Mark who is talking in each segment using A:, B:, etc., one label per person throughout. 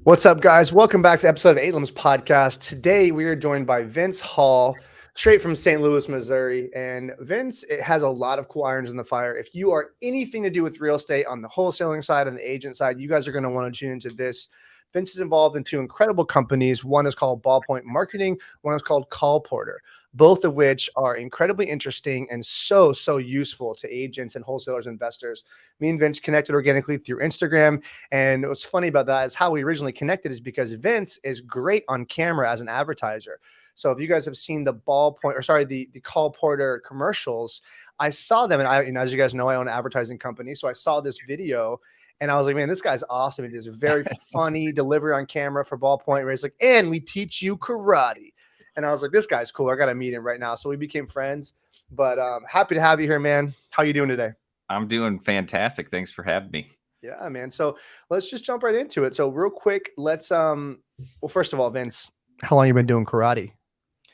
A: What's up, guys? Welcome back to the episode of Eight Limbs Podcast. Today, we are joined by Vince Hall, straight from St. Louis, Missouri. And Vince, it has a lot of cool irons in the fire. If you are anything to do with real estate on the wholesaling side and the agent side, you guys are going to want to tune into this. Vince is involved in two incredible companies. One is called Ballpoint Marketing. One is called Call Porter, both of which are incredibly interesting and so useful to agents and wholesalers, investors. Me and Vince connected organically through Instagram. And what's funny about that is how we originally connected is because Vince is great on camera as an advertiser. So if you guys have seen the the Call Porter commercials, I saw them, and as you guys know, I own an advertising company. So I saw this video and I was like, man, this guy's awesome. It is a very funny delivery on camera for Ballpoint, where he's like, and we teach you karate. And I was like, this guy's cool. I got to meet him right now. So we became friends, but happy to have you here, man. How you doing today?
B: I'm doing fantastic. Thanks for having me.
A: Yeah, man. So let's just jump right into it. So real quick, let's well, first of all, Vince, how long you been doing karate?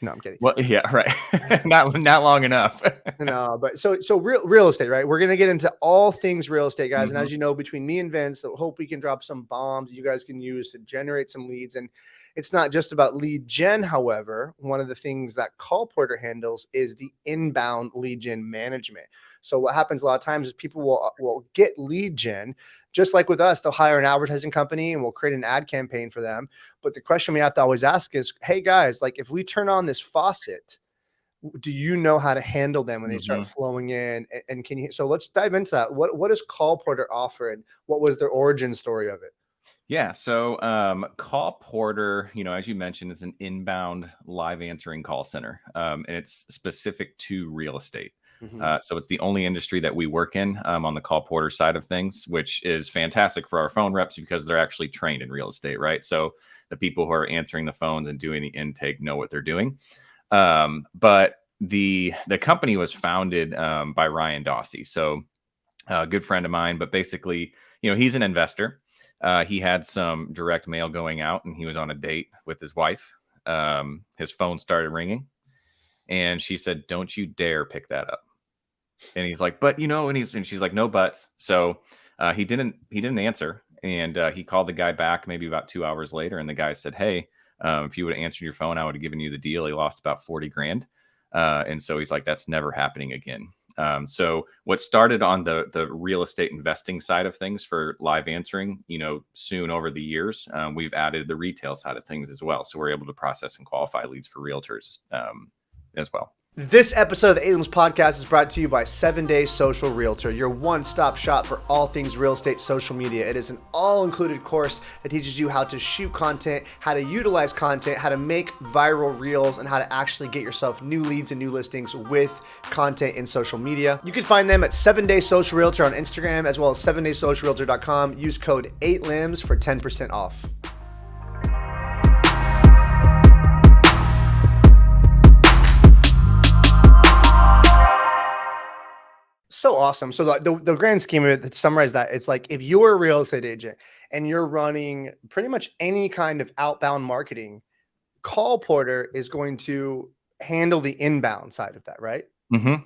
A: No, I'm kidding.
B: Well, yeah, right. not long enough.
A: No, but so real estate, right? We're gonna get into all things real estate, guys. And
B: Mhm.
A: as you know, between me and Vince, I hope we can drop some bombs you guys can use to generate some leads. And it's not just about lead gen. However, one of the things that Call Porter handles is the inbound lead gen management. So what happens a lot of times is people will get lead gen, just like with us. They'll hire an advertising company and we'll create an ad campaign for them. But the question we have to always ask is, hey guys, like if we turn on this faucet, do you know how to handle them when they start flowing in? And can you? So let's dive into that. What does Call Porter offer, and what was their origin story of it?
B: Yeah. So, Call Porter, as you mentioned, is an inbound live answering call center, and it's specific to real estate.
A: Mhm.
B: So it's the only industry that we work in on the Call Porter side of things, which is fantastic for our phone reps because they're actually trained in real estate, right? So the people who are answering the phones and doing the intake know what they're doing. But the company was founded by Ryan Dawsey, so a good friend of mine. But basically, he's an investor. He had some direct mail going out, and he was on a date with his wife. His phone started ringing, and she said, "Don't you dare pick that up." And he's like, "But and she's like, "No buts." So he didn't answer, and he called the guy back maybe about 2 hours later, and the guy said, "Hey, if you would have answered your phone, I would have given you the deal." He lost about 40 grand. And so he's like, "That's never happening again." So what started on the real estate investing side of things for live answering, soon over the years, we've added the retail side of things as well. So we're able to process and qualify leads for realtors as well.
A: This episode of the Aliens Podcast is brought to you by 7 Day Social Realtor, your one-stop shop for all things real estate social media. It is an all-included course that teaches you how to shoot content, how to utilize content, how to make viral reels, and how to actually get yourself new leads and new listings with content in social media. You can find them at 7 Day Social Realtor on Instagram, as well as 7daysocialrealtor.com. Use code 8limbs for 10% off. So awesome. So the grand scheme of it, to summarize that, it's like if you're a real estate agent and you're running pretty much any kind of outbound marketing, Call Porter is going to handle the inbound side of that, right?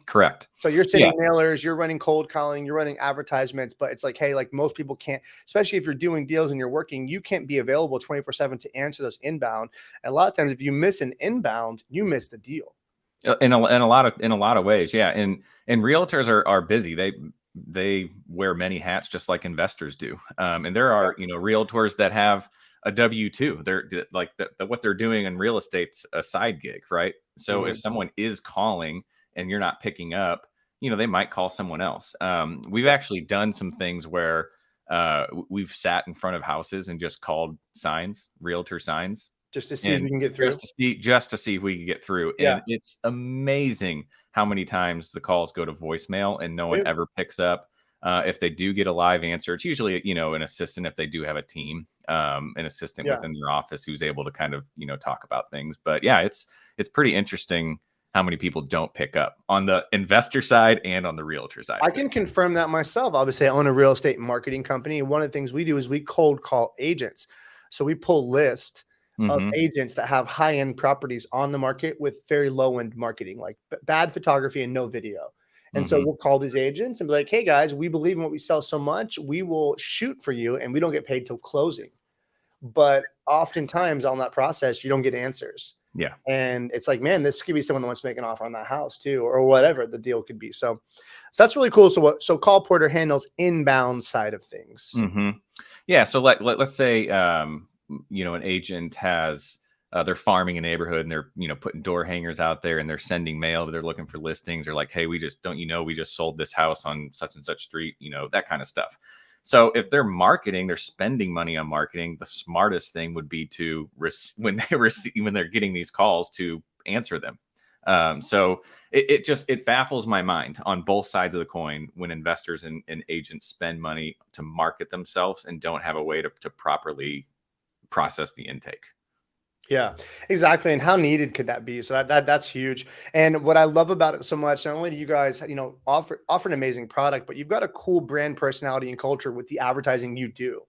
B: Correct.
A: So you're
B: Yeah.
A: sending mailers, you're running cold calling, you're running advertisements, but it's like, hey, like most people can't, especially if you're doing deals and you're working, you can't be available 24/7 to answer those inbound. And a lot of times, if you miss an inbound, you miss the deal.
B: In a lot of ways, yeah. And realtors are busy. They wear many hats just like investors do. And there are realtors that have a W-2. They're like what they're doing in real estate's a side gig, right? So if someone is calling and you're not picking up, they might call someone else. We've actually done some things where we've sat in front of houses and just called signs, realtor signs,
A: Just to see if
B: and
A: you can get through.
B: just to see if we can get through.
A: Yeah.
B: And it's amazing how many times the calls go to voicemail and no one
A: Yep.
B: ever picks up. If they do get a live answer, it's usually an assistant if they do have a team, an assistant
A: Yeah.
B: within their office who's able to kind of talk about things. But yeah, it's pretty interesting how many people don't pick up on the investor side and on the realtor side.
A: I can confirm that myself. Obviously, I own a real estate marketing company. One of the things we do is we cold call agents. So we pull lists of
B: Hmm.
A: agents that have high-end properties on the market with very low-end marketing, like bad photography and no video. And so
B: Hmm.
A: we'll call these agents and be like, hey guys, we believe in what we sell so much, we will shoot for you and we don't get paid till closing. but oftentimes on that process, you don't get answers.
B: Yeah.
A: And it's like, man, this could be someone that wants to make an offer on that house too, or whatever the deal could be. So that's really cool. So Call Porter handles inbound side of things.
B: hmm Yeah. So let's say, an agent has, they're farming a neighborhood and they're, putting door hangers out there and they're sending mail, but they're looking for listings. They're like, hey, we just sold this house on such and such street, that kind of stuff. So if they're marketing, they're spending money on marketing. The smartest thing would be to when they're getting these calls, to answer them. So it baffles my mind on both sides of the coin when investors and agents spend money to market themselves and don't have a way to properly process the intake.
A: Yeah, exactly. And how needed could that be? So that's huge. And what I love about it so much, not only do you guys, offer an amazing product, but you've got a cool brand personality and culture with the advertising you do.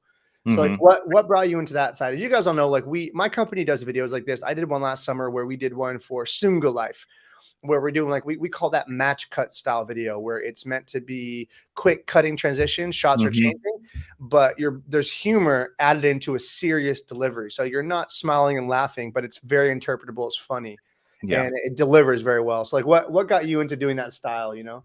A: So like
B: hmm
A: what brought you into that side? As you guys all know, like my company does videos like this. I did one last summer where we did one for Sunga Life, where we're doing like we call that match cut style video, where it's meant to be quick cutting transitions, shots are
B: hmm
A: changing, but there's humor added into a serious delivery. So you're not smiling and laughing, but it's very interpretable, it's funny,
B: Yeah.
A: and it delivers very well. So like what got you into doing that style, you know?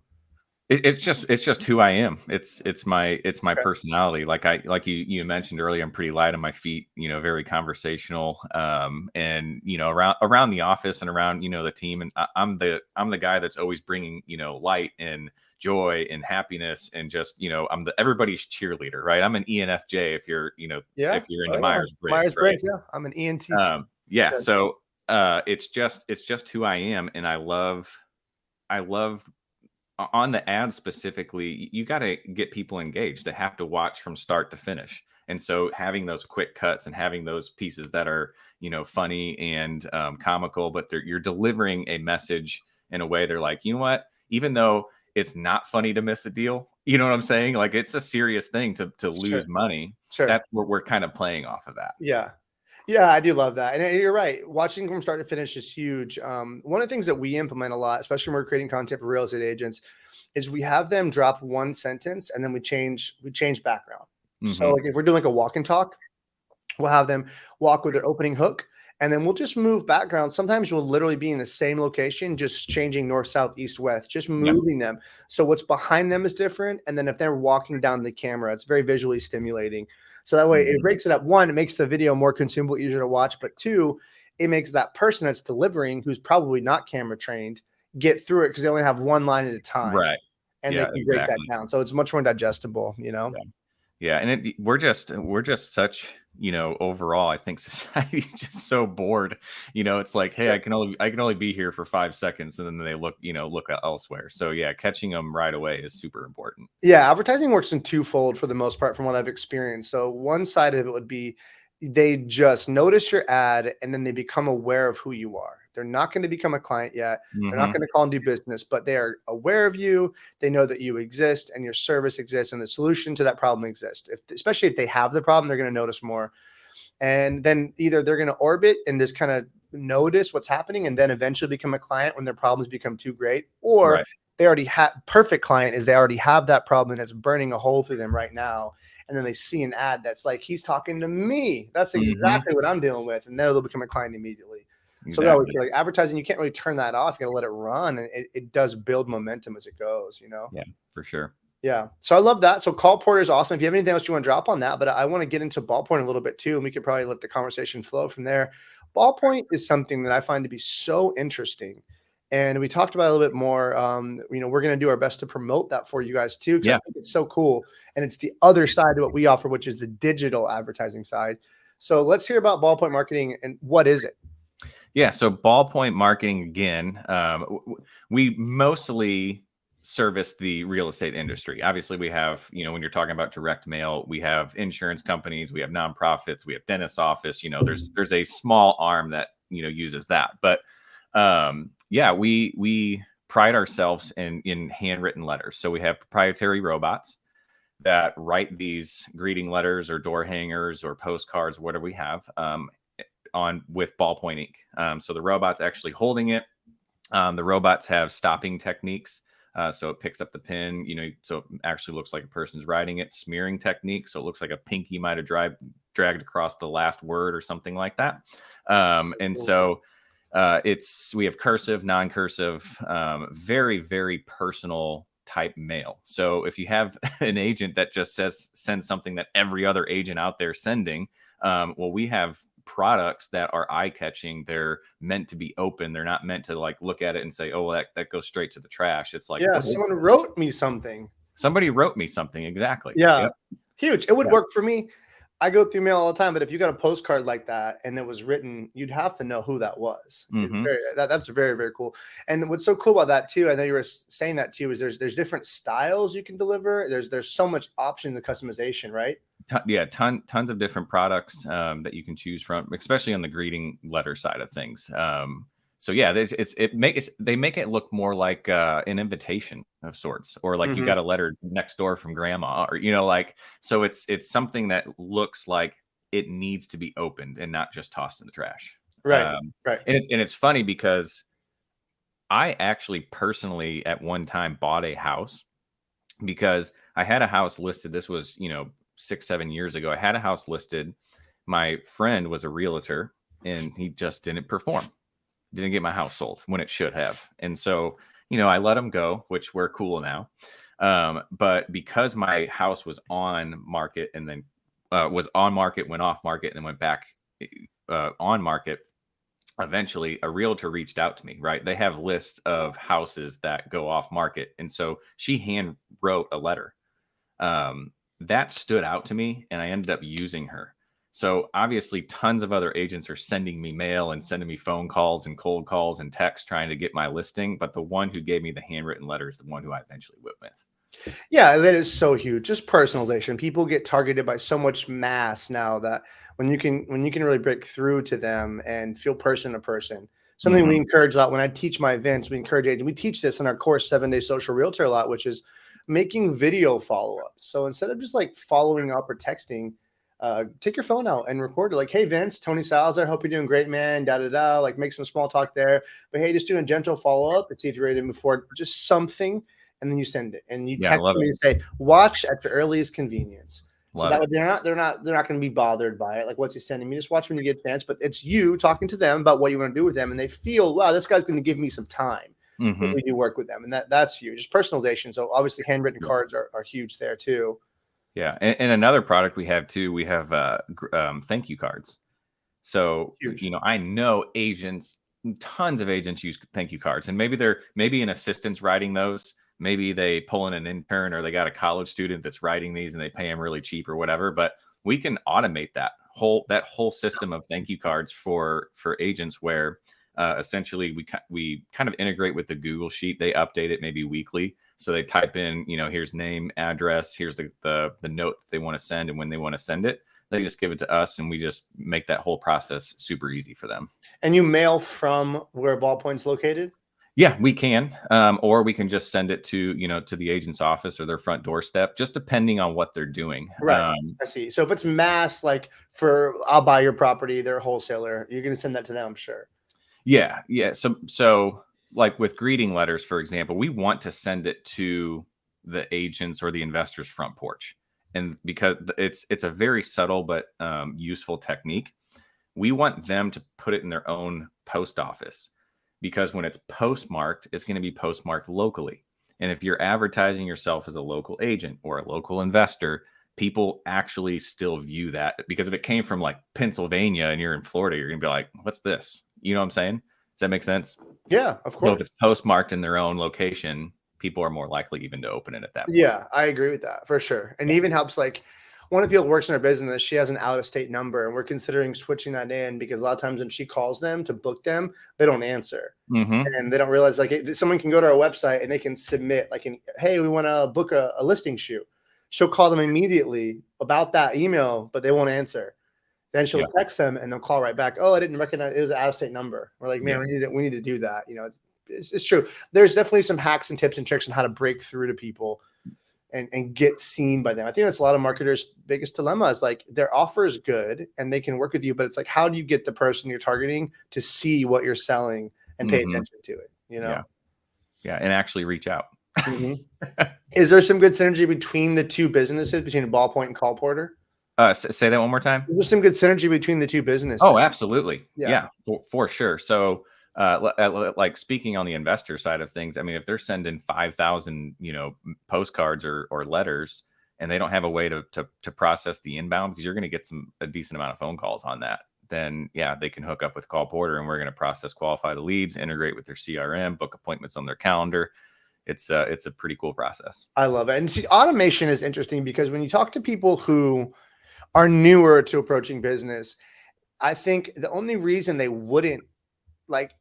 B: It's just who I am. It's my
A: Okay.
B: personality. Like you mentioned earlier, I'm pretty light on my feet. Very conversational. And around the office and around the team, and I'm the guy that's always bringing light and joy and happiness, and just I'm the everybody's cheerleader, right? I'm an ENFJ if you're
A: Yeah.
B: if you're
A: Oh
B: into
A: yeah.
B: Myers-Briggs, right?
A: Myers-Briggs, yeah. I'm an ENT.
B: Yeah.
A: Good.
B: So it's just who I am, and I love on the ads specifically, you got to get people engaged. They have to watch from start to finish. And so having those quick cuts and having those pieces that are, funny and comical, but you're delivering a message in a way they're like, you know what, even though it's not funny to miss a deal, you know what I'm saying? Like, it's a serious thing to lose
A: Sure.
B: money.
A: Sure.
B: That's what we're kind of playing off of that.
A: Yeah. Yeah, I do love that. And you're right. Watching from start to finish is huge. One of the things that we implement a lot, especially when we're creating content for real estate agents, is we have them drop one sentence and then we change background. So
B: hmm
A: like if we're doing like a walk and talk, we'll have them walk with their opening hook, and then we'll just move background. Sometimes we'll literally be in the same location, just changing north, south, east, west, just
B: Yeah.
A: moving them. So what's behind them is different. And then if they're walking down the camera, it's very visually stimulating. So that way it
B: hmm
A: breaks it up. One, it makes the video more consumable, easier to watch. But two, it makes that person that's delivering, who's probably not camera trained, get through it because they only have one line at a time
B: Right.
A: and they
B: Yeah,
A: can break that
B: exactly.
A: down. So it's much more digestible.
B: Yeah. Yeah, and we're just such, overall, I think society's just so bored. It's like, hey,
A: Sure.
B: I can only be here for 5 seconds, and then they look elsewhere. So yeah, catching them right away is super important.
A: Yeah, advertising works in twofold for the most part from what I've experienced. So one side of it would be they just notice your ad and then they become aware of who you are. They're not going to become a client yet. They're not
B: hmm
A: going to call and do business, but they are aware of you. They know that you exist and your service exists and the solution to that problem exists. Especially if they have the problem, they're going to notice more. And then either they're going to orbit and just kind of notice what's happening and then eventually become a client when their problems become too great, or
B: Right.
A: they already have perfect client is they already have that problem and it's burning a hole through them right now. And then they see an ad that's like, he's talking to me. That's
B: hmm
A: exactly what I'm dealing with. And then they'll become a client immediately. So we always
B: Exactly.
A: feel like advertising, you can't really turn that off. You got to let it run. And it does build momentum as it goes.
B: Yeah, for sure.
A: Yeah. So I love that. So call porter is awesome. If you have anything else you want to drop on that, but I want to get into ballpoint a little bit too, and we could probably let the conversation flow from there. Ballpoint is something that I find to be so interesting. And we talked about it a little bit more. We're going to do our best to promote that for you guys too, because I
B: Yeah.
A: think it's so cool. And it's the other side of what we offer, which is the digital advertising side. So let's hear about ballpoint marketing and what is it?
B: Yeah. So ballpoint marketing again. We mostly service the real estate industry. Obviously, we have, when you're talking about direct mail, we have insurance companies, we have nonprofits, we have dentist office. There's a small arm that uses that. But yeah, we pride ourselves in handwritten letters. So we have proprietary robots that write these greeting letters or door hangers or postcards, whatever we have. On with ballpoint ink. So the robot's actually holding it. The robots have stopping techniques. So it picks up the pen, so it actually looks like a person's writing it. Smearing technique. So it looks like a pinky might have dragged across the last word or something like that. And so we have cursive, non-cursive, very, very personal type mail. So if you have an agent that just sends something that every other agent out there sending, well, we have products that are eye-catching. They're meant to be open. They're not meant to like look at it and say, oh, well, that goes straight to the trash. It's like,
A: yeah, someone wrote me something.
B: Somebody wrote me something. Exactly.
A: Yeah.
B: Yep.
A: Huge. It would work for me. I go through mail all the time, but if you got a postcard like that and it was written, you'd have to know who that was. That's very, very cool. And what's so cool about that too, I know you were saying that too, is there's different styles you can deliver. There's so much option to customization, right?
B: Tons of different products that you can choose from, especially on the greeting letter side of things. So yeah, they make it look more like an invitation of sorts, or like you got a letter next door from grandma, or like, so it's something that looks like it needs to be opened and not just tossed in the trash.
A: Right.
B: And it's funny because I actually personally at one time bought a house because I had a house listed. This was 6-7 years ago. I had a house listed. My friend was a realtor and he just didn't perform. Didn't get my house sold when it should have. And so, I let him go, which we're cool now. But because my house was on market and then was on market, went off market, and then went back on market, eventually a realtor reached out to me, right? They have lists of houses that go off market. And so she hand wrote a letter that stood out to me, and I ended up using her. So obviously tons of other agents are sending me mail and sending me phone calls and cold calls and texts trying to get my listing. But the one who gave me the handwritten letter is the one who I eventually went with.
A: Yeah, that is so huge. Just personalization. People get targeted by so much mass now that when you can really break through to them and feel person to person. Something we encourage a lot when I teach my events, we encourage agents. We teach this in our course, 7-Day Social Realtor, a lot, which is making video follow-ups. So instead of just like following up or texting, take your phone out and record it. Like, hey, Vince, Tony Salazar, hope you're doing great, man. Like make some small talk there. But hey, just doing a gentle follow-up and see if you're ready to move forward. Just something. And then you send it and you text them and say, watch at the earliest convenience. So that way they're not going to be bothered by it. Like, what's he sending me? Just watch when you get a chance. But it's you talking to them about what you want to do with them. And they feel, wow, this guy's going to give me some time when we do work with them. And that's huge. Just personalization. So obviously handwritten cards are huge there too.
B: Yeah. And another product we have too, we have thank you cards. So, I know agents, tons of agents use thank you cards, and maybe an assistant's writing those. Maybe they pull in an intern, or they got a college student that's writing these and they pay them really cheap or whatever. But we can automate that whole system of thank you cards for agents, where essentially we kind of integrate with the Google Sheet. They update it maybe weekly. So they type in, here's name, address, here's the note that they want to send, and when they want to send it, they just give it to us, and we just make that whole process super easy for them.
A: And you mail from where Ballpoint's located?
B: Yeah, we can, or we can just send it to the agent's office or their front doorstep, just depending on what they're doing.
A: Right. I see. So if it's mass, like I'll buy your property, they're a wholesaler, you're going to send that to them, I'm sure.
B: Yeah. So like with greeting letters, for example, we want to send it to the agent's or the investor's front porch, and because it's a very subtle but useful technique, we want them to put it in their own post office. Because when it's postmarked, it's going to be postmarked locally. And if you're advertising yourself as a local agent or a local investor, people actually still view that. Because if it came from like Pennsylvania and you're in Florida, you're going to be like, what's this? You know what I'm saying? Does that make sense?
A: Yeah, of course.
B: So if it's postmarked in their own location, people are more likely even to open it at that point.
A: Yeah, I agree with that for sure. And it even helps, like, one of the people who works in our business, she has an out-of-state number, and we're considering switching that in because a lot of times when she calls them to book them, they don't answer. And they don't realize, like, someone can go to our website and they can submit, like, hey, we want to book a listing shoot. She'll call them immediately about that email, but they won't answer. Then she'll text them and they'll call right back. Oh, I didn't recognize it was an out-of-state number. We're like, man, we need to do that. It's true. There's definitely some hacks and tips and tricks on how to break through to people and get seen by them. I think that's a lot of marketers' biggest dilemma is, like, their offer is good and they can work with you, but it's like, how do you get the person you're targeting to see what you're selling and pay attention to it?
B: Yeah, and actually reach out.
A: Is there some good synergy between the two businesses, between Ballpoint and Call Porter?
B: Say that one more time.
A: There's some good synergy between the two businesses.
B: Oh, absolutely.
A: Yeah.
B: Yeah, for sure. So, like speaking on the investor side of things, I mean, if they're sending 5,000, postcards or letters, and they don't have a way to process the inbound, because you're going to get a decent amount of phone calls on that, then yeah, they can hook up with Call Porter, and we're going to process, qualify the leads, integrate with their CRM, book appointments on their calendar. It's a pretty cool process.
A: I love it. And see, automation is interesting because when you talk to people who are newer to approaching business, I think the only reason they wouldn't like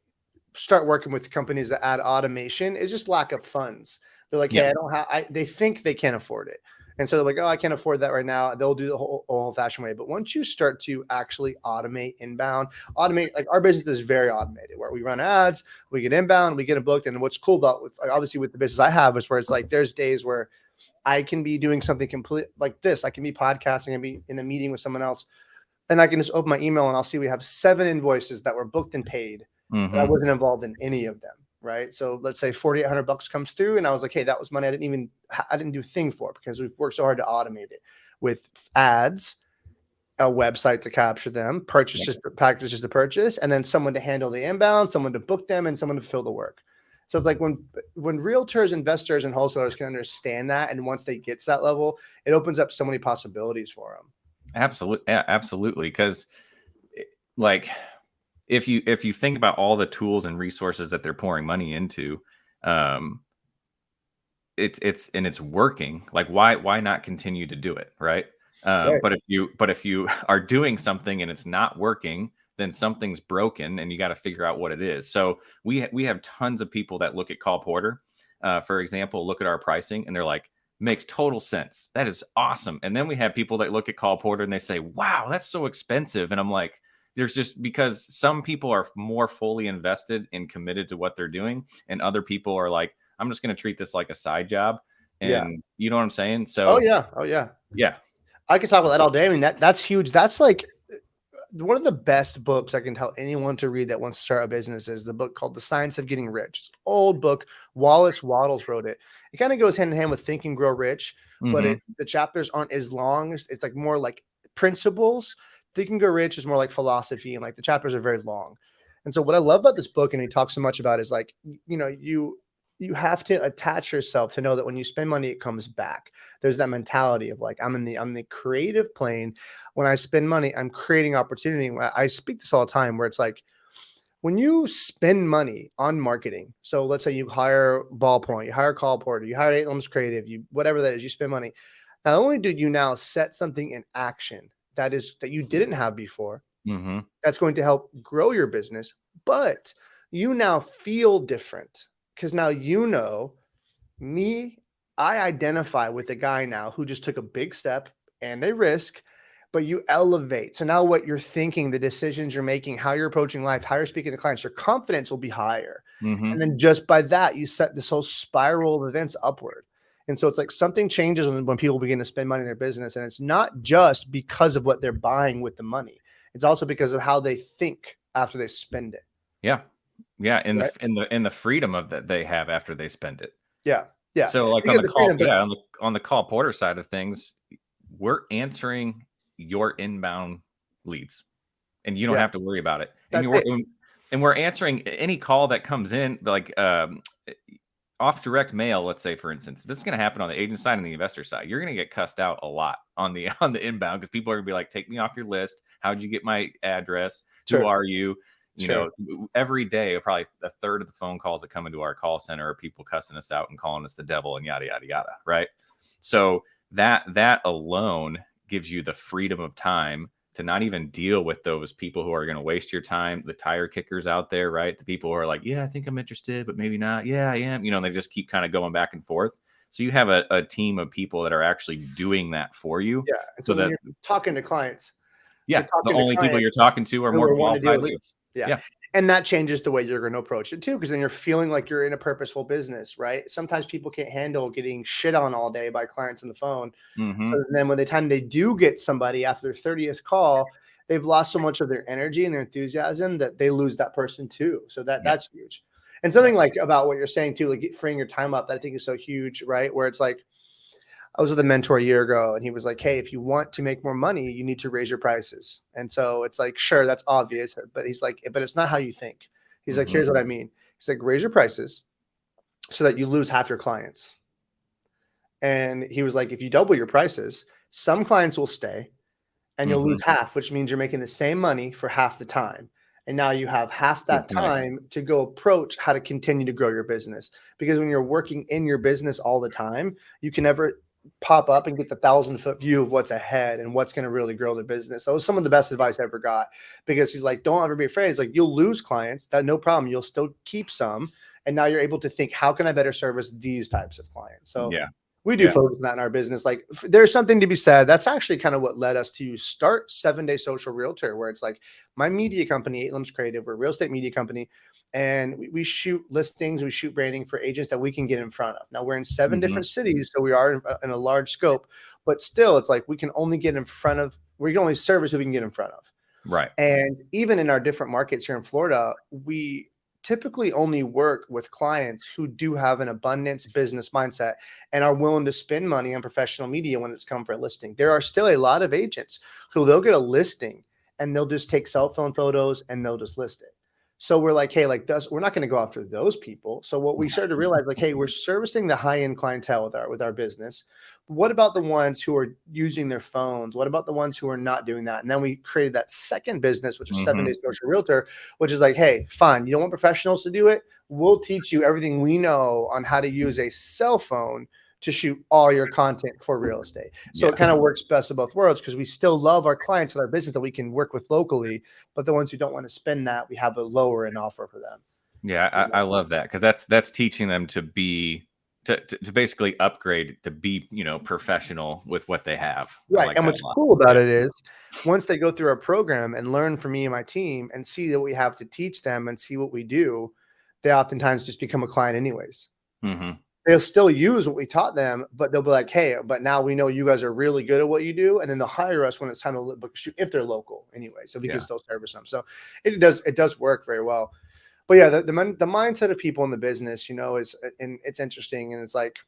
A: start working with companies that add automation is just lack of funds. They're like,
B: Yeah.
A: hey, I don't have, they think they can't afford it. And so they're like, oh, I can't afford that right now. They'll do the whole old fashioned way. But once you start to actually automate inbound, automate, like our business is very automated where we run ads, we get inbound, we get them booked. And what's cool about with, like, obviously with the business I have is where it's like, there's days where I can be doing something complete like this. I can be podcasting and be in a meeting with someone else. And I can just open my email and I'll see we have 7 invoices that were booked and paid.
B: Mm-hmm.
A: I wasn't involved in any of them. Right. So let's say $4,800 comes through and I was like, hey, that was money I didn't do a thing for because we've worked so hard to automate it with ads, a website to capture them, purchases, packages to purchase, and then someone to handle the inbound, someone to book them, and someone to fill the work. So it's like when realtors, investors, and wholesalers can understand that, and once they get to that level, it opens up so many possibilities for them.
B: Absolutely. Yeah, absolutely. Because like, if you think about all the tools and resources that they're pouring money into, it's working. Like, why not continue to do it, right?
A: Right.
B: But if you are doing something and it's not working, then something's broken, and you got to figure out what it is. So we have tons of people that look at Call Porter, for example, look at our pricing, and they're like, makes total sense. That is awesome. And then we have people that look at Call Porter and they say, wow, that's so expensive. And I'm like, there's just, because some people are more fully invested and committed to what they're doing, and other people are like, I'm just going to treat this like a side job. And you know what I'm saying? So,
A: oh yeah.
B: Yeah.
A: I could talk about that all day. I mean, that's huge. That's like one of the best books I can tell anyone to read that wants to start a business is the book called The Science of Getting Rich. It's an old book. Wallace Wattles wrote it. It kind of goes hand in hand with Think and Grow Rich, but the chapters aren't as long. It's like more like principles. Think and Grow Rich is more like philosophy, and like the chapters are very long. And so what I love about this book, and he talks so much about, is like, you have to attach yourself to know that when you spend money, it comes back. There's that mentality of like, I'm the creative plane. When I spend money, I'm creating opportunity. I speak this all the time where it's like, when you spend money on marketing, so let's say you hire Ballpoint, you hire Call Porter, you hire 8 Limbs Creative, whatever that is, you spend money. Not only do you now set something in action that you didn't have before, that's going to help grow your business, but you now feel different. Because now I identify with the guy now who just took a big step and a risk, but you elevate. So now what you're thinking, the decisions you're making, how you're approaching life, how you're speaking to clients, your confidence will be higher. And then just by that, you set this whole spiral of events upward. And so it's like something changes when people begin to spend money in their business. And it's not just because of what they're buying with the money. It's also because of how they think after they spend it.
B: Yeah. Yeah, and right? the freedom of that they have after they spend it.
A: Yeah.
B: So like on the Call Porter side of things, we're answering your inbound leads, and you don't have to worry about it. And we're answering any call that comes in, like off direct mail. Let's say, for instance, this is going to happen on the agent side and the investor side. You're going to get cussed out a lot on the inbound, because people are going to be like, "Take me off your list. How'd you get my address? Who are you?" You know, every day, probably a third of the phone calls that come into our call center are people cussing us out and calling us the devil and yada, yada, yada. Right. So that alone gives you the freedom of time to not even deal with those people who are going to waste your time. The tire kickers out there, right? The people who are like, yeah, I think I'm interested, but maybe not. Yeah, I am. They just keep kind of going back and forth. So you have a team of people that are actually doing that for you.
A: Yeah. And so that you're talking to clients.
B: Yeah. The only people you're talking to are more qualified leads.
A: Yeah. And that changes the way you're going to approach it too, because then you're feeling like you're in a purposeful business, right? Sometimes people can't handle getting shit on all day by clients on the phone. So then when the time they do get somebody after their 30th call, they've lost so much of their energy and their enthusiasm that they lose that person too. So that's huge. And something like about what you're saying too, like freeing your time up, that I think is so huge, right? Where it's like, I was with a mentor a year ago, and he was like, hey, if you want to make more money, you need to raise your prices. And so it's like, sure, that's obvious, but he's like, but it's not how you think. He's like,
B: Hmm.
A: here's what I mean. He's like, raise your prices so that you lose half your clients. And he was like, if you double your prices, some clients will stay and you'll
B: Hmm.
A: lose half, which means you're making the same money for half the time. And now you have half
B: Good
A: that
B: point.
A: time to go approach how to continue to grow your business. Because when you're working in your business all the time, you can never pop up and get the 1,000-foot view of what's ahead and what's going to really grow the business. So it was some of the best advice I ever got, because he's like, don't ever be afraid. It's like, you'll lose clients, that no problem. You'll still keep some. And now you're able to think, how can I better service these types of clients? So
B: Yeah.
A: we do
B: Yeah.
A: focus on that in our business. Like, there's something to be said. That's actually kind of what led us to start 7-Day Social Realtor, where it's like my media company, 8 Limbs Creative, we're a real estate media company, and we shoot listings, we shoot branding for agents that we can get in front of. Now we're in 7
B: Hmm.
A: different cities, so we are in a large scope, but still, it's like we can only get in front of, we can only service who we can get in front of.
B: Right.
A: And even in our different markets here in Florida, we typically only work with clients who do have an abundance business mindset and are willing to spend money on professional media when it's come for a listing. There are still a lot of agents who they'll get a listing and they'll just take cell phone photos and they'll just list it. So we're like, hey, like we're not going to go after those people. So what we started to realize, like, hey, we're servicing the high-end clientele with our business. But what about the ones who are using their phones? What about the ones who are not doing that? And then we created that second business, which is 7-Day Social Realtor, which is like, hey, fine, you don't want professionals to do it. We'll teach you everything we know on how to use a cell phone to shoot all your content for real estate. So
B: Yeah.
A: it kind of works best of both worlds, because we still love our clients and our business that we can work with locally, but the ones who don't want to spend that, we have a lower end offer for them.
B: Yeah. I love that, because that's teaching them to be to basically upgrade to be, professional with what they have. I
A: Right.
B: like
A: And
B: that
A: what's
B: a lot.
A: cool about
B: Yeah.
A: it is, once they go through our program and learn from me and my team and see that we have to teach them and see what we do, they oftentimes just become a client anyways.
B: Hmm.
A: They'll still use what we taught them, but they'll be like, hey, but now we know you guys are really good at what you do. And then they'll hire us when it's time to book a shoot, if they're local anyway. So we can
B: Yeah.
A: still service them. So it does work very well. But yeah, the mindset of people in the business, is, and it's interesting. And it's like,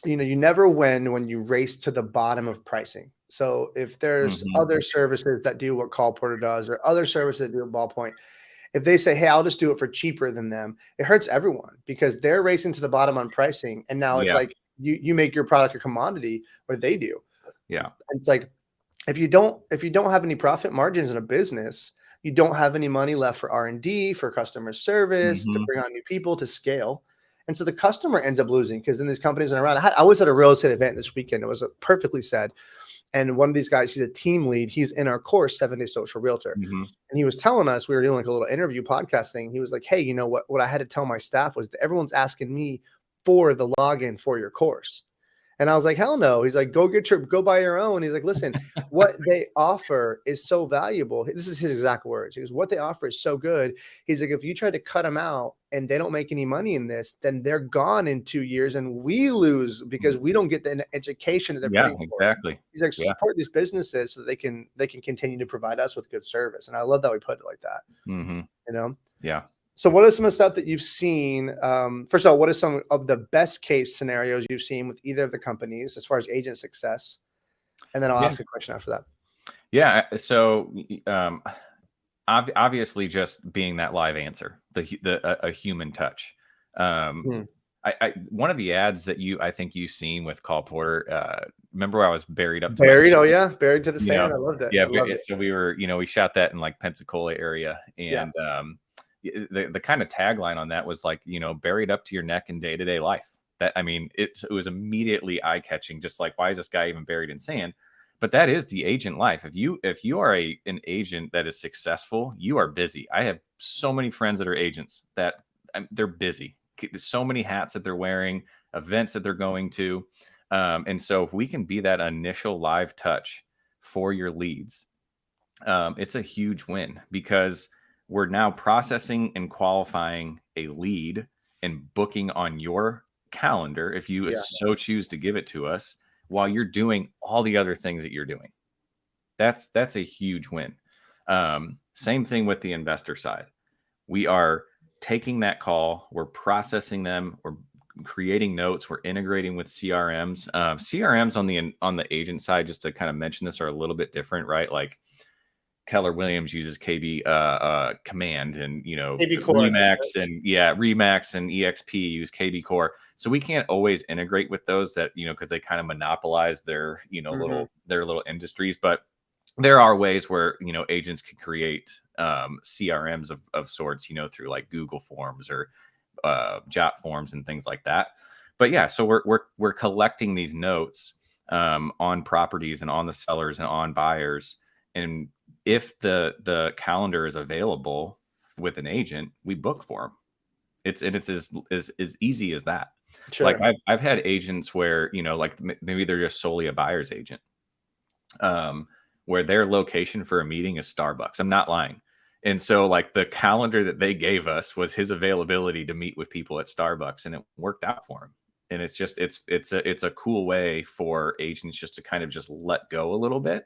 A: you never win when you race to the bottom of pricing. So if there's
B: Hmm.
A: other services that do what Call Porter does, or other services that do a Ballpoint, if they say, hey, I'll just do it for cheaper than them, it hurts everyone, because they're racing to the bottom on pricing. And now it's
B: Yeah.
A: like you make your product a commodity, or they do.
B: Yeah.
A: And it's like, if you don't have any profit margins in a business, you don't have any money left for R&D, for customer service, to
B: Hmm.
A: bring on new people, to scale. And so the customer ends up losing, because then these companies are around. I was at a real estate event this weekend. It was perfectly said. And one of these guys, he's a team lead. He's in our course, 7-Day Social Realtor.
B: Hmm.
A: And he was telling us, we were doing like a little interview podcast thing. He was like, hey, what I had to tell my staff was that everyone's asking me for the login for your course. And I was like, hell no. He's like, go buy your own. He's like, listen, what they offer is so valuable. This is his exact words. He goes, what they offer is so good. He's like, if you try to cut them out and they don't make any money in this, then they're gone in 2 years and we lose, because we don't get the education that they're
B: Yeah.
A: putting forth.
B: Exactly.
A: He's like,
B: Yeah.
A: support these businesses so they can continue to provide us with good service. And I love that we put it like that,
B: Hmm.
A: you know?
B: Yeah.
A: So what are some of the stuff that you've seen? First of all, what are some of the best case scenarios you've seen with either of the companies as far as agent success? And then I'll
B: Yeah.
A: ask a question after that.
B: Yeah. So, obviously, just being that live answer, a human touch. Um,
A: Hmm.
B: One of the ads that I think you've seen with Call Porter. Remember where I was buried up to my,
A: Buried. Oh yeah. Buried to the
B: you know,
A: sand. I loved it.
B: yeah.
A: I loved it.
B: So we were, we shot that in like Pensacola area,
A: Yeah.
B: and the kind of tagline on that was like, buried up to your neck in day to day life. That, I mean, it was immediately eye catching. Just like, why is this guy even buried in sand? But that is the agent life. If you are an agent that is successful, you are busy. I have so many friends that are agents that they're busy. So many hats that they're wearing, events that they're going to, and so if we can be that initial live touch for your leads, it's a huge win, because we're now processing and qualifying a lead and booking on your calendar if you
A: Yeah.
B: so choose to give it to us, while you're doing all the other things that you're doing. That's a huge win. Same thing with the investor side. We are taking that call, we're processing them, we're creating notes. We're integrating with CRMs. CRMs on the agent side, just to kind of mention this, are a little bit different, right? Like Keller Williams uses KB Command, and
A: KB Core,
B: Remax and Remax and EXP use KB Core. So we can't always integrate with those that because they kind of monopolize their little industries. But there are ways where agents can create CRMs of sorts, through like Google Forms or Jot Forms and things like that. But yeah, so we're collecting these notes on properties and on the sellers and on buyers, and if the calendar is available with an agent, we book for them. It's as easy as that.
A: Sure.
B: Like I've had agents where like maybe they're just solely a buyer's agent, where their location for a meeting is Starbucks. I'm not lying. And so like the calendar that they gave us was his availability to meet with people at Starbucks, and it worked out for him. And it's just it's a cool way for agents just to kind of just let go a little bit.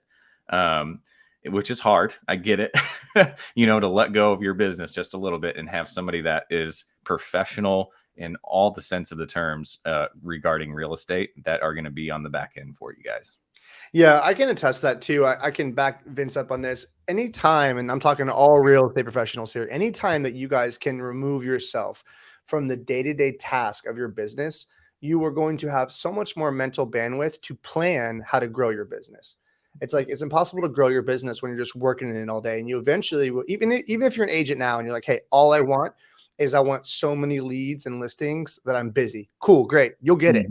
B: Which is hard. I get it, to let go of your business just a little bit and have somebody that is professional in all the sense of the terms regarding real estate that are going to be on the back end for you guys.
A: Yeah, I can attest that too. I can back Vince up on this. Anytime, and I'm talking to all real estate professionals here, anytime that you guys can remove yourself from the day-to-day task of your business, you are going to have so much more mental bandwidth to plan how to grow your business. It's like, it's impossible to grow your business when you're just working in it all day. And you eventually will, even if you're an agent now and you're like, hey, all I want so many leads and listings that I'm busy. Cool. Great. You'll get it.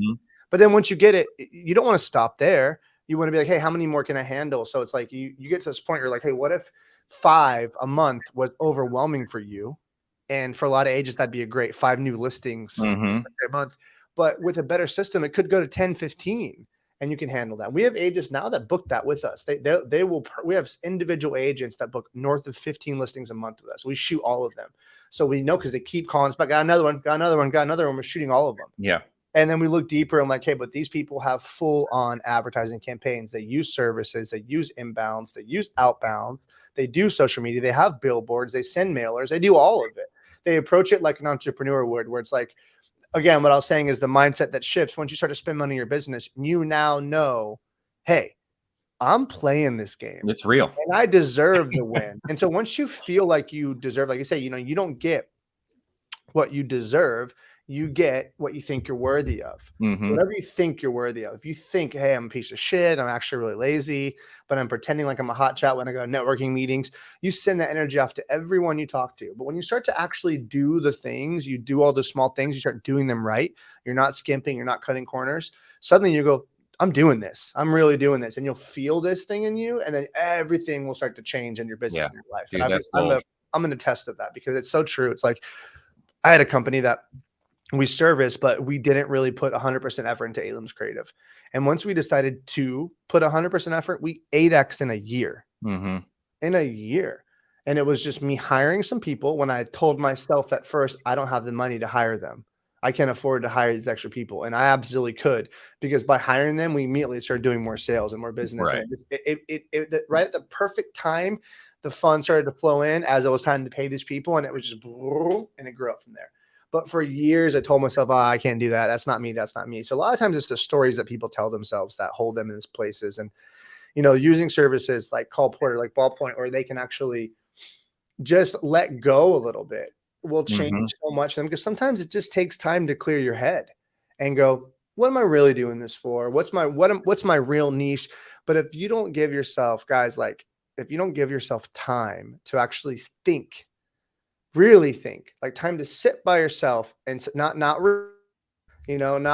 A: But then once you get it, you don't want to stop there. You want to be like, hey, how many more can I handle? So it's like, you get to this point, you're like, hey, what if 5 a month was overwhelming for you? And for a lot of agents, that'd be a great 5 new listings a month. But with a better system, it could go to 10, 15. And you can handle that. We have agents now that book that with us. They will. We have individual agents that book north of 15 listings a month with us. We shoot all of them, so we know because they keep calling us back. Got another one. Got another one. Got another one. We're shooting all of them.
B: Yeah.
A: And then we look deeper. I'm like, hey, but these people have full on advertising campaigns. They use services. They use inbounds. They use outbounds. They do social media. They have billboards. They send mailers. They do all of it. They approach it like an entrepreneur would, where it's like, again, what I was saying is the mindset that shifts once you start to spend money in your business. You now know, hey, I'm playing this game.
B: It's real.
A: And I deserve the win. And so once you feel like you deserve, like you say, you don't get what you deserve. You get what you think you're worthy of. Whatever you think you're worthy of. If you think, hey, I'm a piece of shit, I'm actually really lazy, but I'm pretending like I'm a hot chat when I go to networking meetings, you send that energy off to everyone you talk to. But when you start to actually do the things, you do all the small things, you start doing them right, you're not skimping, you're not cutting corners, suddenly you go, I'm doing this. I'm really doing this. And you'll feel this thing in you, and then everything will start to change in your business and your life.
B: Dude,
A: and I'm an attest of that because it's so true. It's like I had a company that we service, but we didn't really put 100% effort into Alim's Creative. And once we decided to put 100% effort, we 8x in a year. In a year. And it was just me hiring some people when I told myself at first, I don't have the money to hire them. I can't afford to hire these extra people. And I absolutely could, because by hiring them, we immediately started doing more sales and more business.
B: Right.
A: And right at the perfect time, the funds started to flow in as it was time to pay these people. And it was just, and it grew up from there. But for years, I told myself, I can't do that. That's not me. That's not me. So a lot of times it's the stories that people tell themselves that hold them in these places. And, using services like Call Porter, like Ballpoint, where they can actually just let go a little bit will change so much for them, because sometimes it just takes time to clear your head and go, what am I really doing this for? What's my real niche? But if you don't give yourself, guys, like if you don't give yourself time to actually think, really think, like time to sit by yourself and not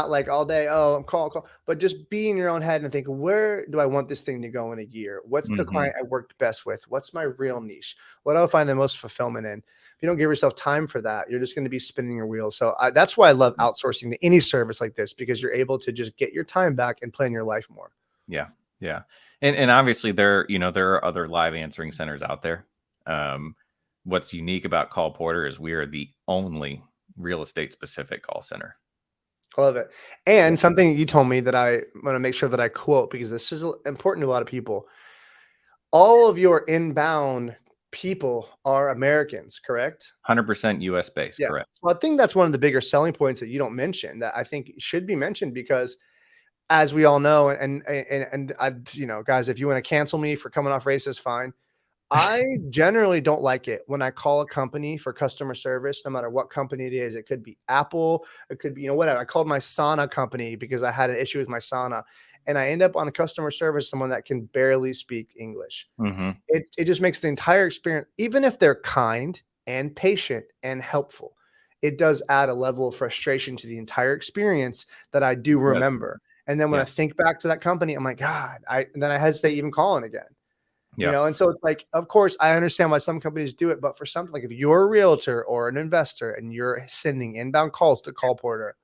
A: like all day, I'm call, but just be in your own head and think, where do I want this thing to go in a year? What's the client I worked best with? What's my real niche? What do I find the most fulfillment in? If you don't give yourself time for that, you're just going to be spinning your wheels. So that's why I love outsourcing to any service like this, because you're able to just get your time back and plan your life more.
B: Yeah. Yeah. And obviously there are other live answering centers out there. What's unique about Call Porter is we are the only real estate specific call center.
A: I love it. And something you told me that I want to make sure that I quote, because this is important to a lot of people. All of your inbound people are Americans, correct?
B: 100% US based,
A: Yeah.
B: correct.
A: Well, I think that's one of the bigger selling points that you don't mention that I think should be mentioned because as we all know, and I, guys, if you want to cancel me for coming off racist, fine. I generally don't like it when I call a company for customer service, no matter what company it is. It could be Apple, it could be, whatever. I called my sauna company because I had an issue with my sauna, and I end up on a customer service, someone that can barely speak English.
B: Hmm.
A: It just makes the entire experience, even if they're kind and patient and helpful, it does add a level of frustration to the entire experience that I do
B: Yes.
A: remember. And then when I
B: Yeah.
A: think back to that company, I'm like, God, and then I hesitate even calling again.
B: Yeah.
A: And so it's like, of course, I understand why some companies do it, but for something like if you're a realtor or an investor and you're sending inbound calls to Call Porter,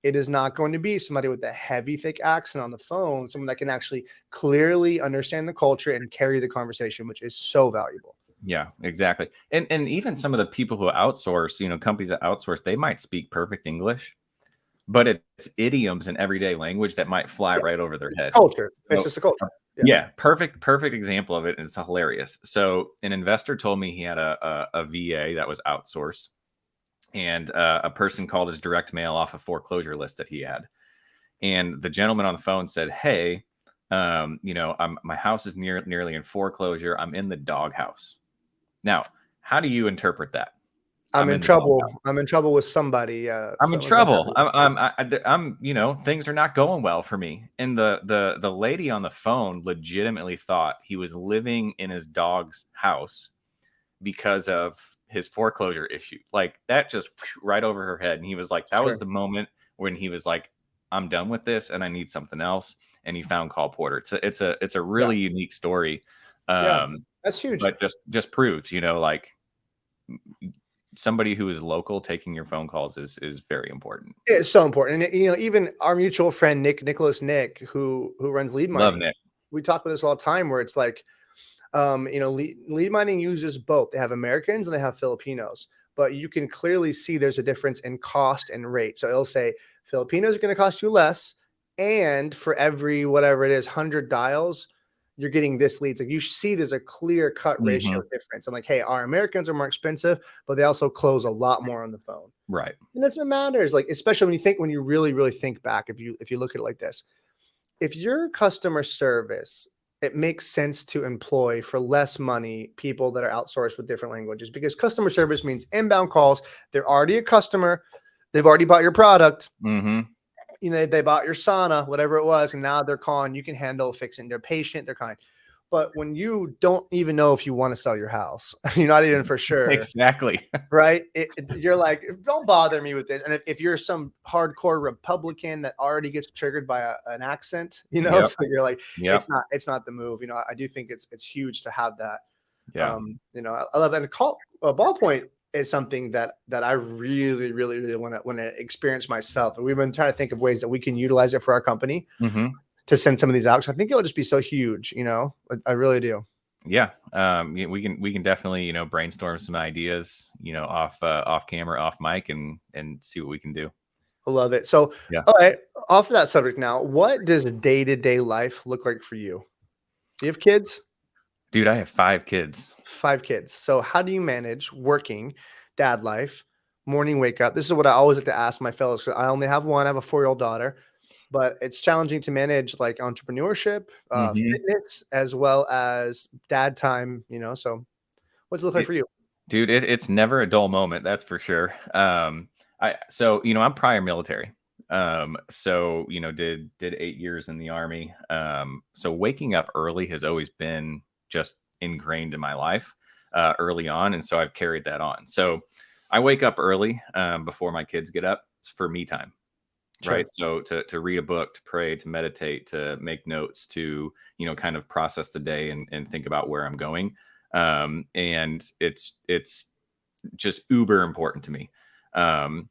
A: it is not going to be somebody with a heavy, thick accent on the phone, someone that can actually clearly understand the culture and carry the conversation, which is so valuable.
B: Yeah, exactly. And even some of the people who outsource, companies that outsource, they might speak perfect English, but it's idioms and everyday language that might fly
A: Yeah,
B: right over their head.
A: culture. It's
B: So,
A: just a culture. Yeah.
B: yeah, perfect example of it. And it's hilarious. So an investor told me he had a VA that was outsourced, and a person called his direct mail off a foreclosure list that he had. And the gentleman on the phone said, "Hey, my house is nearly in foreclosure. I'm in the doghouse." Now, how do you interpret that?
A: I'm
B: I'm
A: in
B: in the doghouse.
A: trouble. I'm in trouble with somebody.
B: I'm in trouble. I'm, things are not going well for me. And the lady on the phone legitimately thought he was living in his dog's house because of his foreclosure issue. Like that just right over her head. And he was like, that was
A: Sure.
B: the moment when he was like, I'm done with this and I need something else. And he found Call Porter. It's a
A: Yeah.
B: really unique story.
A: Yeah. That's huge.
B: But just proves, like somebody who is local taking your phone calls is very important.
A: It's so important. And even our mutual friend Nick, who runs Lead
B: Love
A: Mining,
B: Nick.
A: we talk about this all the time where it's like, lead mining uses both. They have Americans and they have Filipinos, but you can clearly see there's a difference in cost and rate. So it'll say Filipinos are going to cost you less, and for every whatever it is, 100 dials, you're getting this leads. Like you see, there's a clear cut ratio
B: Mhm.
A: difference. I'm like, hey, our Americans are more expensive, but they also close a lot more on the phone.
B: Right.
A: And that's what matters. Like, especially when you really, really think back, if you look at it like this, if your customer service, it makes sense to employ for less money people that are outsourced with different languages because customer service means inbound calls. They're already a customer. They've already bought your product.
B: Mhm.
A: They bought your sauna, whatever it was, and now they're calling. You can handle fixing. They're patient. They're kind. But when you don't even know if you want to sell your house, you're not even for sure.
B: Exactly.
A: Right? You're like, don't bother me with this. And if you're some hardcore Republican that already gets triggered by an accent,
B: Yep.
A: so you're like,
B: Yep.
A: it's not the move. I do think it's huge to have that.
B: Yeah.
A: I love that. And ballpoint is something that I really, really, really want to experience myself. And we've been trying to think of ways that we can utilize it for our company
B: Mhm.
A: to send some of these out. So I think it will just be so huge. I really do.
B: Yeah. We can definitely, brainstorm some ideas, off camera, off mic and see what we can do.
A: I love it. So,
B: Yeah.
A: all right, off of that subject now, what does day-to-day life look like for you? Do you have kids?
B: Dude, I have 5 kids.
A: 5 kids. So how do you manage working, dad life, morning wake up? This is what I always like to ask my fellows. 'Cause I only have one. I have a 4-year-old daughter, but it's challenging to manage like entrepreneurship,
B: Mhm.
A: fitness, as well as dad time. So what's it look like for you?
B: Dude, it's never a dull moment, that's for sure. I'm prior military. Did 8 years in the army. So waking up early has always been just ingrained in my life early on, and so I've carried that on. So I wake up early before my kids get up. It's for me time, right?
A: Sure.
B: So to read a book, to pray, to meditate, to make notes, to kind of process the day and think about where I'm going. And it's just uber important to me. Um,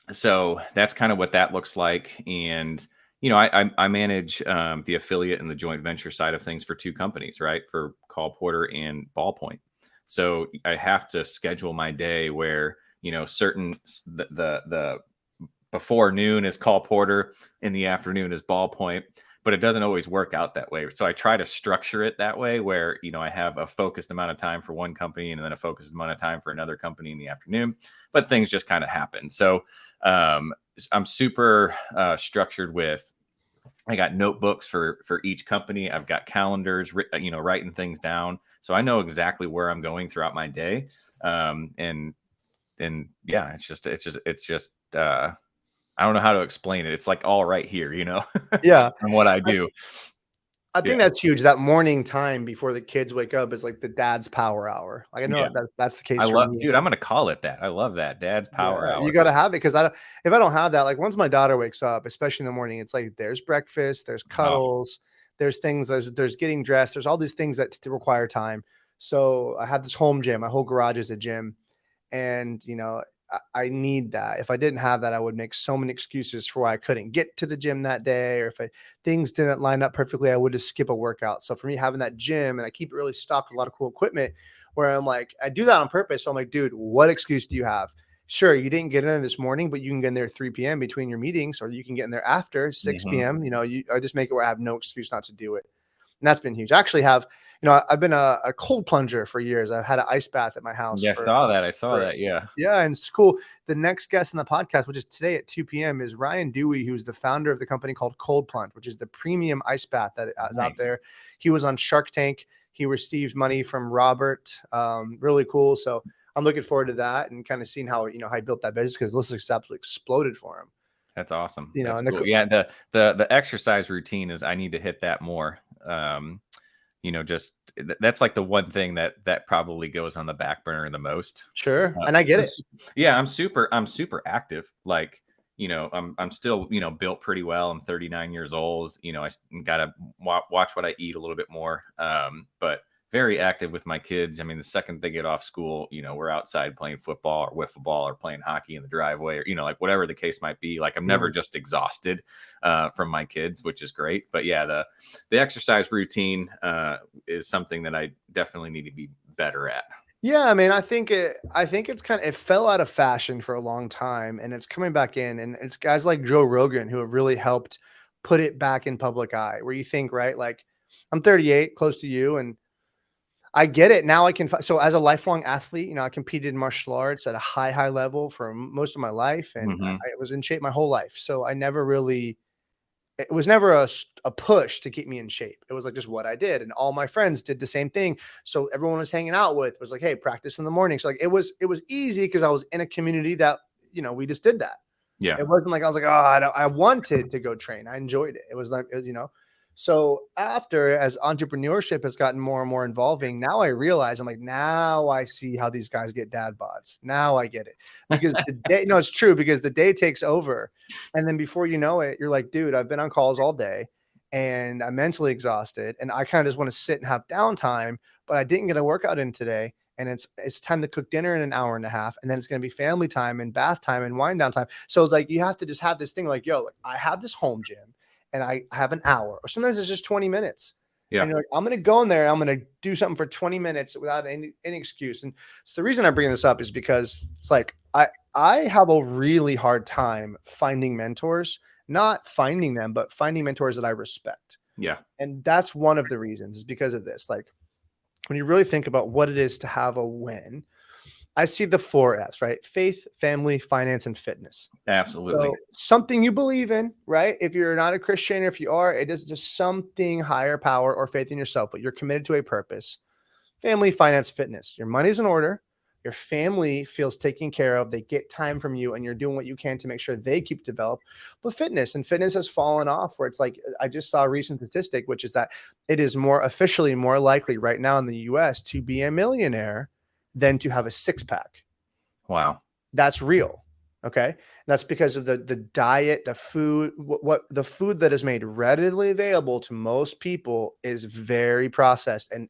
B: so that's kind of what that looks like. And I manage the affiliate and the joint venture side of things for 2 companies, right? For Call Porter and Ballpoint. So I have to schedule my day where certain the before noon is Call Porter, in the afternoon is Ballpoint. but it doesn't always work out that way. So I try to structure it that way where, I have a focused amount of time for one company and then a focused amount of time for another company in the afternoon, but things just kind of happen. So I'm super structured with, I got notebooks for each company. I've got calendars, writing things down. So I know exactly where I'm going throughout my day. And yeah, it's just I don't know how to explain it. It's like all right here,
A: Yeah.
B: and what I do.
A: I think that's huge. That morning time before the kids wake up is like the dad's power hour. Like I know
B: Yeah.
A: that's the case
B: I
A: for
B: love,
A: me.
B: dude, I'm going to call it that. I love that. Dad's power
A: Yeah, you
B: hour.
A: got to have it because if I don't have that, like once my daughter wakes up, especially in the morning, it's like there's breakfast, there's
B: Oh,
A: cuddles, there's things, there's getting dressed, there's all these things that require time. So I have this home gym. My whole garage is a gym, and I need that. If I didn't have that, I would make so many excuses for why I couldn't get to the gym that day, or if things didn't line up perfectly, I would just skip a workout. So for me, having that gym, and I keep it really stocked, a lot of cool equipment, where I'm like, I do that on purpose. So I'm like, dude, what excuse do you have? Sure, you didn't get in there this morning, but you can get in there 3 p.m. between your meetings, or you can get in there after 6
B: mhm.
A: p.m. I just make it where I have no excuse not to do it. And that's been huge. I actually have, I've been a cold plunger for years. I've had an ice bath at my house
B: Yeah, I saw that. I saw that. Yeah.
A: yeah, and it's cool. The next guest in the podcast, which is today at 2 p.m., is Ryan Dewey, who's the founder of the company called Cold Plunge, which is the premium ice bath that is out
B: Nice.
A: there. He was on Shark Tank. He received money from Robert. Really cool. So I'm looking forward to that and kind of seeing how how he built that business, because this looks absolutely exploded for him.
B: That's awesome.
A: You know,
B: That's
A: and
B: cool. Yeah, the exercise routine is, I need to hit that more. Just that's like the one thing that probably goes on the back burner the most.
A: sure, and I get it.
B: Yeah, I'm super active. Like, I'm still, built pretty well. I'm 39 years old. I gotta watch what I eat a little bit more. But very active with my kids. I mean, the second they get off school, we're outside playing football or wiffle ball or playing hockey in the driveway, or, like whatever the case might be. Like I'm never just exhausted from my kids, which is great. But yeah, the exercise routine is something that I definitely need to be better at.
A: Yeah, I mean, I think it's it fell out of fashion for a long time, and it's coming back in, and it's guys like Joe Rogan who have really helped put it back in public eye. Where you think, right? Like, I'm 38, close to you, and I get it now. So as a lifelong athlete, I competed in martial arts at a high level for most of my life, and
B: Hmm.
A: I was in shape my whole life. So I never really it was never a push to keep me in shape. It was like just what I did. And all my friends did the same thing. So everyone I was hanging out with was like, hey, practice in the morning. So like it was easy because I was in a community that, we just did that.
B: Yeah.
A: It wasn't like I was like, oh, I wanted to go train. I enjoyed it. It was like, So after, as entrepreneurship has gotten more and more involving, now I realize, I'm like, now I see how these guys get dad bods. Now I get it, because the day, no, it's true, because the day takes over, and then before you know it, you're like, dude, I've been on calls all day, and I'm mentally exhausted, and I kind of just want to sit and have downtime, but I didn't get a workout in today. And it's time to cook dinner in an hour and a half, and then it's going to be family time and bath time and wind down time. So it's like you have to just have this thing like, yo, like, I have this home gym, and I have an hour, or sometimes it's just 20 minutes.
B: Yeah.
A: And you're like, I'm going to go in there, I'm going to do something for 20 minutes without any excuse. And so the reason I bring this up is because it's like, I have a really hard time finding mentors, not finding them, but finding mentors that I respect.
B: Yeah.
A: And that's one of the reasons, is because of this. Like, when you really think about what it is to have a win, I see the 4 F's, right? Faith, family, finance, and fitness.
B: Absolutely.
A: So something you believe in, right? If you're not a Christian, if you are, it is just something higher power or faith in yourself, but you're committed to a purpose. Family, finance, fitness. Your money's in order. Your family feels taken care of. They get time from you, and you're doing what you can to make sure they keep developed. But fitness has fallen off, where it's like, I just saw a recent statistic, which is that it is officially more likely right now in the US to be a millionaire than to have a six pack.
B: Wow.
A: That's real. Okay. That's because of the diet, the food, what the food that is made readily available to most people is very processed and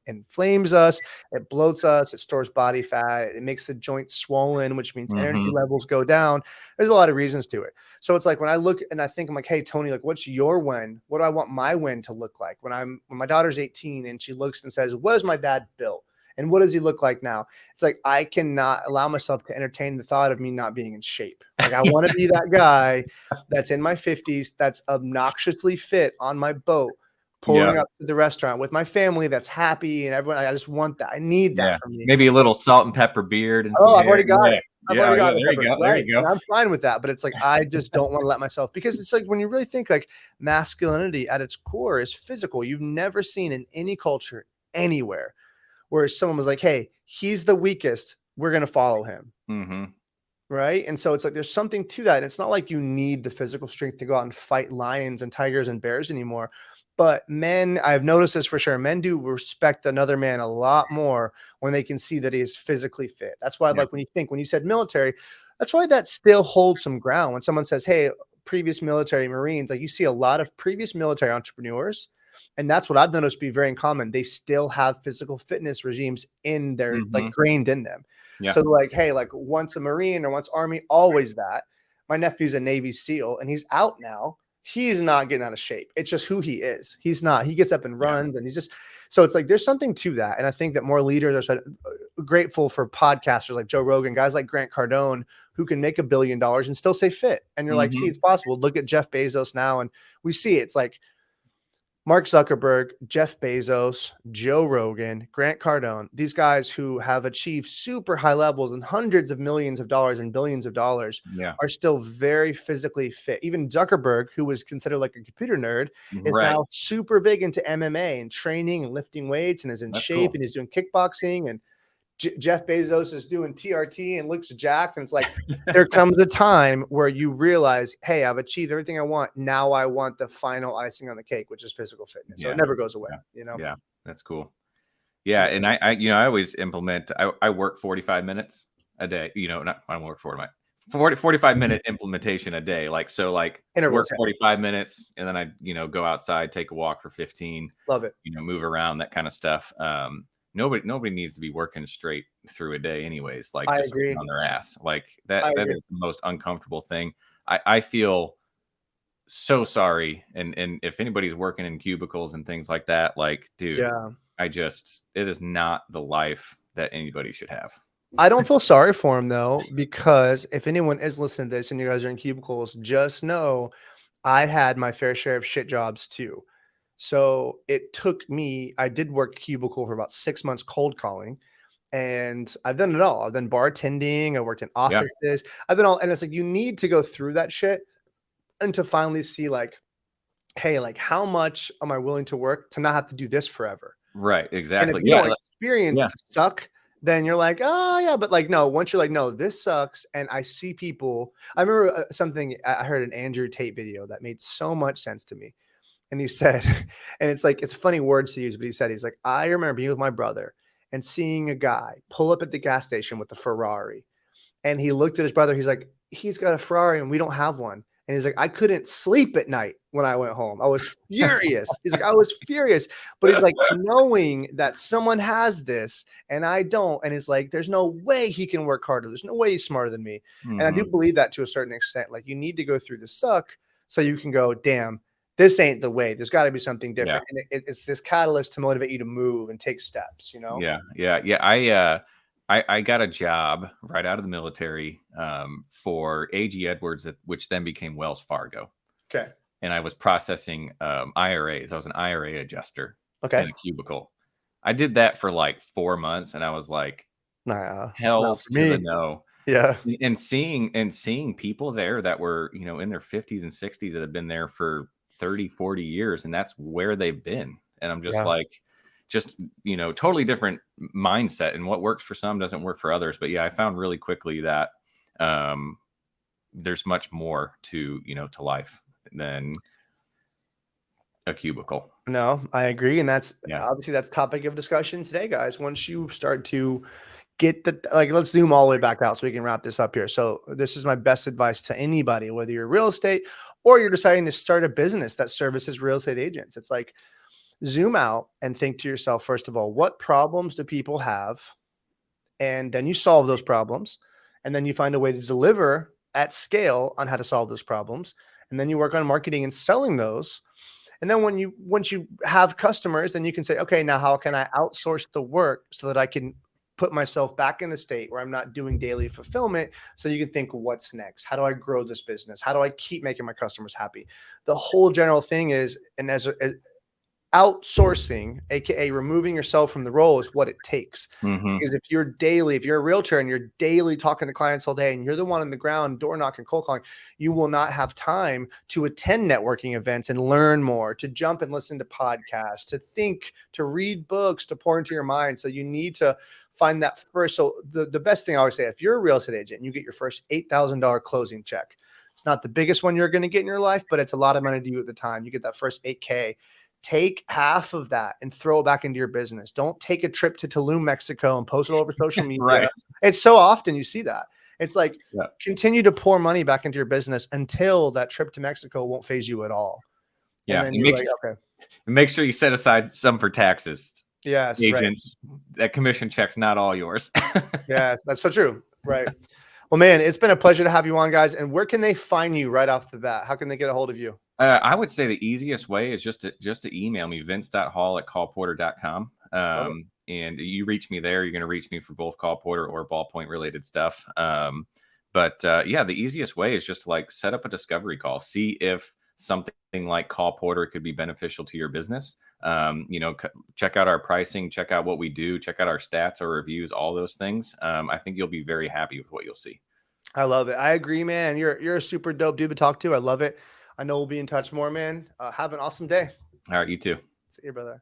A: inflames us. It bloats us. It stores body fat. It makes the joints swollen, which means energy
B: Mhm.
A: levels go down. There's a lot of reasons to it. So it's like, when I look and I think, I'm like, hey, Tony, like, what's your win? What do I want my win to look like when my daughter's 18 and she looks and says, what is my dad built? And what does he look like now? It's like, I cannot allow myself to entertain the thought of me not being in shape. Like, I want to be that guy that's in my 50s, that's obnoxiously fit on my boat,
B: Yeah.
A: pulling up to the restaurant with my family that's happy and everyone. I just want that. I need that
B: Yeah.
A: from me.
B: Maybe a little salt and pepper beard and some
A: Oh, I've
B: hair.
A: already got
B: Yeah.
A: it. I've
B: Yeah.
A: already
B: Yeah.
A: got it
B: There you
A: covered.
B: go. There
A: Right.
B: you
A: And
B: go.
A: I'm fine with that. But it's like, I just don't want to let myself, because it's like, when you really think, like, masculinity at its core is physical. You've never seen in any culture anywhere where someone was like, hey, he's the weakest, we're going to follow him.
B: Mm-hmm.
A: Right. And so it's like, there's something to that. And it's not like you need the physical strength to go out and fight lions and tigers and bears anymore. But men, I've noticed this for sure. Men do respect another man a lot more when they can see that he is physically fit. That's why,
B: Yeah.
A: like, when you said military, that's why that still holds some ground. When someone says, hey, previous military Marines, like, you see a lot of previous military entrepreneurs. And that's what I've noticed be very common. They still have physical fitness regimes in their, like,
B: Mm-hmm.
A: grained in them.
B: Yeah.
A: So like, hey, like, once a Marine or once Army, always that. My nephew's a Navy SEAL and he's out now. He's not getting out of shape. It's just who he is. He's not. He gets up and
B: Yeah.
A: runs, and he's just, so it's like, there's something to that. And I think that more leaders are grateful for podcasters like Joe Rogan, guys like Grant Cardone, who can make $1 billion and still stay fit. And you're like, see,
B: Mm-hmm.
A: it's possible. Look at Jeff Bezos now, and we see it's like Mark Zuckerberg, Jeff Bezos, Joe Rogan, Grant Cardone, these guys who have achieved super high levels and hundreds of millions of dollars and billions of dollars
B: Yeah.
A: are still very physically fit. Even Zuckerberg, who was considered like a computer nerd, is
B: Right.
A: now super big into MMA and training and lifting weights and is in
B: That's
A: shape
B: cool.
A: and is doing kickboxing. And Jeff Bezos is doing TRT and looks jacked. And it's like, there comes a time where you realize, hey, I've achieved everything I want. Now I want the final icing on the cake, which is physical fitness. So
B: Yeah.
A: it never goes away,
B: Yeah.
A: you know?
B: Yeah. That's cool. Yeah. And I always implement, I work 45 minutes a day, I don't work 45-minute implementation a day. Like, so like
A: Interval
B: work
A: 10.
B: 45 minutes and then I, go outside, take a walk for 15,
A: Love it.
B: move around, that kind of stuff. Nobody needs to be working straight through a day anyways, like
A: I
B: just sitting
A: agree.
B: on their ass. Like
A: I
B: that
A: agree.
B: is the most uncomfortable thing. I feel so sorry. And if anybody's working in cubicles and things like that, like, dude,
A: Yeah.
B: it is not the life that anybody should have.
A: I don't feel sorry for him though, because if anyone is listening to this and you guys are in cubicles, just know I had my fair share of shit jobs too. So it took me, I did work cubicle for about 6 months cold calling, and I've done it all. I've done bartending, I worked in
B: Yeah.
A: offices, I've done all, and it's like, you need to go through that shit and to finally see, like, hey, like, how much am I willing to work to not have to do this forever?
B: Right.
A: And if
B: Exactly.
A: you don't experience
B: Yeah.
A: the suck, then you're like, oh yeah, but like, no, once you're like, no, this sucks. And I see people, I remember something, I heard an Andrew Tate video that made so much sense to me. And he said, and it's like, it's funny words to use, but he said, he's like, I remember being with my brother and seeing a guy pull up at the gas station with a Ferrari. And he looked at his brother. He's like, he's got a Ferrari and we don't have one. And he's like, I couldn't sleep at night when I went home. I was furious. He's like, I was furious. But he's like, knowing that someone has this and I don't. And he's like, there's no way he can work harder. There's no way he's smarter than me. And I do
B: Mhm.
A: believe that to a certain extent. Like, you need to go through the suck so you can go, damn, this ain't the way. There's got to be something
B: Yeah.
A: different. And it's this catalyst to motivate you to move and take steps, you know?
B: Yeah. Yeah. Yeah. I got a job right out of the military for AG Edwards, which then became Wells Fargo.
A: Okay.
B: And I was processing IRAs. I was an IRA adjuster
A: Okay.
B: in a cubicle. I did that for like 4 months, and I was like,
A: Nah,
B: hell's
A: not for
B: to the
A: me.
B: no.
A: Yeah.
B: And seeing people there that were, in their 50s and 60s that have been there for 30, 40 years, and that's where they've been. And I'm just
A: Yeah.
B: like, totally different mindset, and what works for some doesn't work for others. But yeah, I found really quickly that there's much more to life than a cubicle.
A: No, I agree. And that's
B: Yeah.
A: obviously that's topic of discussion today, guys. Once you start to get the, like, let's zoom all the way back out so we can wrap this up here. So this is my best advice to anybody, whether you're real estate or you're deciding to start a business that services real estate agents. It's like, zoom out and think to yourself, first of all, what problems do people have? And then you solve those problems. And then you find a way to deliver at scale on how to solve those problems. And then you work on marketing and selling those. And then once you have customers, then you can say, okay, now how can I outsource the work so that I can put myself back in the state where I'm not doing daily fulfillment? So you can think, what's next? How do I grow this business? How do I keep making my customers happy? The whole general thing is, and outsourcing, aka removing yourself from the role, is what it takes.
B: Mhm.
A: Because if you're a realtor and you're daily talking to clients all day and you're the one on the ground door knocking, cold calling, you will not have time to attend networking events and learn more, to jump and listen to podcasts, to think, to read books, to pour into your mind. So you need to find that first. So the best thing I always say, if you're a real estate agent and you get your first $8,000 closing check, it's not the biggest one you're going to get in your life, but it's a lot of money to you at the time. You get that first 8K. Take half of that and throw it back into your business. Don't take a trip to Tulum, Mexico and post it all over social media.
B: Right.
A: It's so often you see that. It's like,
B: Yeah.
A: continue to pour money back into your business until that trip to Mexico won't phase you at all.
B: Yeah.
A: And then you're like, okay.
B: And make sure you set aside some for taxes.
A: Yes.
B: Agents, right. That commission check's not all yours.
A: Yeah, that's so true. Right. Well, man, it's been a pleasure to have you on, guys. And where can they find you right off the bat? How can they get a hold of you?
B: I would say the easiest way is just to email me, vince.hall@callporter.com. And you reach me there. You're going to reach me for both Call Porter or Ballpoint related stuff. But the easiest way is just to like set up a discovery call, see if something like Call Porter could be beneficial to your business. Check out our pricing, check out what we do, check out our stats, our reviews, all those things. I think you'll be very happy with what you'll see.
A: I love it. I agree, man. You're a super dope dude to talk to. I love it. I know we'll be in touch more, man. Have an awesome day.
B: All right, you too.
A: See you, brother.